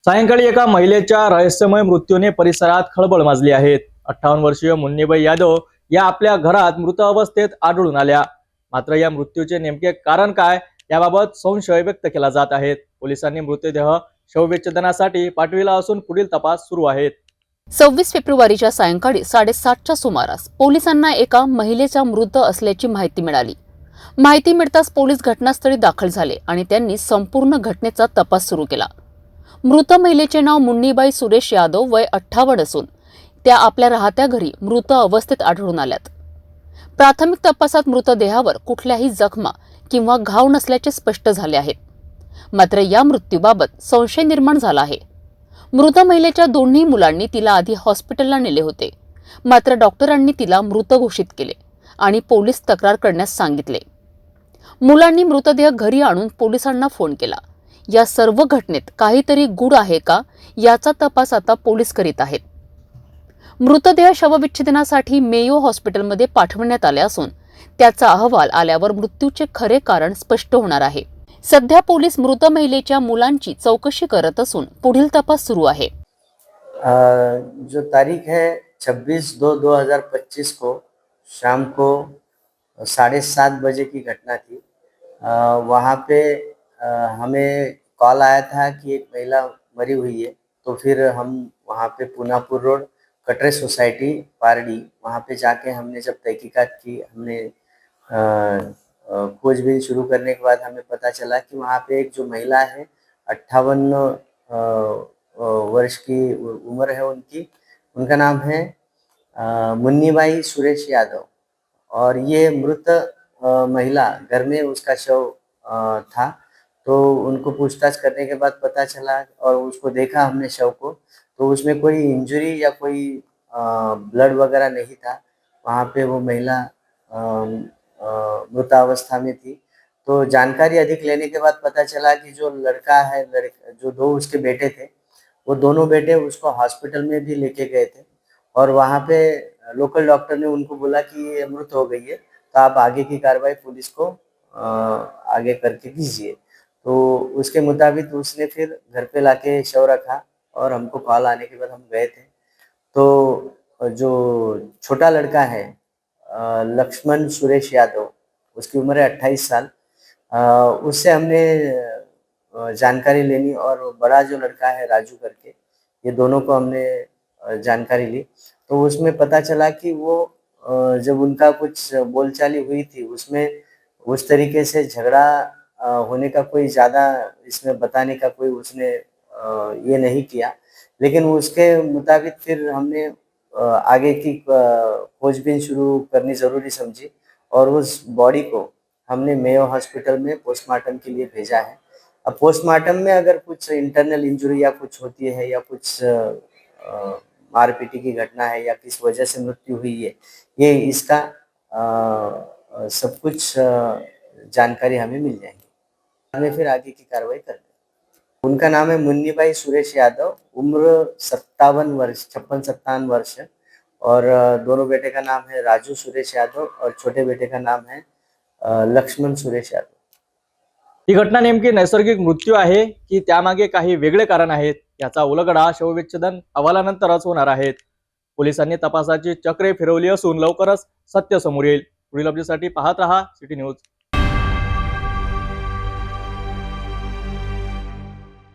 सायंकाळी एका महिलेच्या रहस्यमय मृत्यूने परिसरात खळबळ माजली आहे। 58 वर्षीय मुन्नीबाई यादव या आपल्या घरात मृत अवस्थेत आढळून आल्या। मात्र या मृत्यूचे नेमके कारण काय याबाबत संशय व्यक्त केला जात आहे। पोलिसांनी मृतदेह शवविच्छेदनासाठी पाठविला असून पुढील तपास सुरू आहे। 26 फेब्रुवारीच्या सायंकाळी 7:30च्या सुमारास पोलिसांना एका महिलेचा मृत असल्याची माहिती मिळाली। माहिती मिळताच पोलीस घटनास्थळी दाखल झाले आणि त्यांनी संपूर्ण घटनेचा तपास सुरू केला। मृत महिलेचे नाव मुन्नीबाई सुरेश यादव, वय 58 असून त्या आपल्या राहत्या घरी मृत अवस्थेत आढळून आल्यात। प्राथमिक तपासात मृतदेहावर कुठल्याही जखमा किंवा घाव नसल्याचे स्पष्ट झाले आहे। मात्र या मृत्यूबाबत संशय निर्माण झाला आहे। मृत महिलेच्या दोन्ही मुलांनी तिला आधी हॉस्पिटलला नेले होते, मात्र डॉक्टरांनी तिला मृत घोषित केले आणि पोलीस तक्रार करण्यास सांगितले। मुलांनी मृतदेह घरी आणून पोलिसांना फोन केला। या सर्व घटनेत काहीतरी गूढ आहे का याचा तपास आता पोलीस करीत आहेत। मृतदेह शवविच्छेदनासाठी मेयो हॉस्पिटलमध्ये पाठवण्यात आले असून त्याचा अहवाल आल्यावर मृत्यूचे खरे कारण स्पष्ट होणार आहे। सध्या पोलीस मृत महिलेच्या मुलांची चौकशी करत असून पुढील तपास सुरू आहे। जो तारीख है 26/2/2025 को शाम को 7:30 बजे की घटना थी। वहाँ पे हमें कॉल आया था कि एक महिला मरी हुई है। तो फिर हम वहाँ पे पूनापुर रोड कटरे सोसाइटी पारडी वहाँ पे जाके हमने जब तहकीकात की, हमने खोजबीन शुरू करने के बाद हमें पता चला कि वहाँ पे एक जो महिला है 58 वर्ष की उम्र है उनकी। उनका नाम है मुन्नीबाई सुरेश यादव और ये मृत महिला घर में उसका शव था। तो उनको पूछताछ करने के बाद पता चला और उसको देखा हमने शव को, तो उसमें कोई इंजरी या कोई ब्लड वगैरह नहीं था। वहाँ पे वो महिला मृतावस्था में थी। तो जानकारी अधिक लेने के बाद पता चला कि जो लड़का है, जो दो उसके बेटे थे, वो दोनों बेटे उसको हॉस्पिटल में भी लेके गए थे और वहाँ पे लोकल डॉक्टर ने उनको बोला कि ये मृत हो गई है, तो आप आगे की कार्रवाई पुलिस को आगे करके कीजिए। तो उसके मुताबिक उसने फिर घर पे लाके शव रखा और हमको कॉल आने के बाद हम गए थे। तो जो छोटा लड़का है लक्ष्मण सुरेश यादव, उसकी उम्र है 28 साल। उससे हमने जानकारी लेनी और बड़ा जो लड़का है राजू करके, ये दोनों को हमने जानकारी ली। तो उसमें पता चला कि वो जब उनका कुछ बोलचाली हुई थी उसमें उस तरीके से झगड़ा होने का कोई ज़्यादा इसमें बताने का कोई उसने ये नहीं किया। लेकिन उसके मुताबिक फिर हमने आगे की खोजबीन शुरू करनी ज़रूरी समझी और उस बॉडी को हमने मेयो हॉस्पिटल में पोस्टमार्टम के लिए भेजा है। अब पोस्टमार्टम में अगर कुछ इंटरनल इंजरी या कुछ होती है या कुछ मारपीटी की घटना है या किस वजह से मृत्यु हुई है, ये इसका सब कुछ जानकारी हमें मिल जाएगी। हमें फिर आगे की कार्रवाई कर दें। उनका नाम है मुन्नीबाई सुरेश यादव, उम्र 57 वर्ष, 56-57 वर्ष और दोनों बेटे का नाम है राजू सुरेश यादव और छोटे बेटे का नाम है लक्ष्मण सुरेश यादव। ही घटना नेमकी नैसर्गिक मृत्यू आहे की त्यामागे काही वेगळे कारण आहेत याचा उलगडा शवविच्छेदन अहवालानंतरच होणार आहे। पोलिसांनी तपासाची चक्रे फिरवली असून लवकरच सत्य समोर येईल। पुढील अपडेटसाठी पाहत रहा सिटी न्यूज।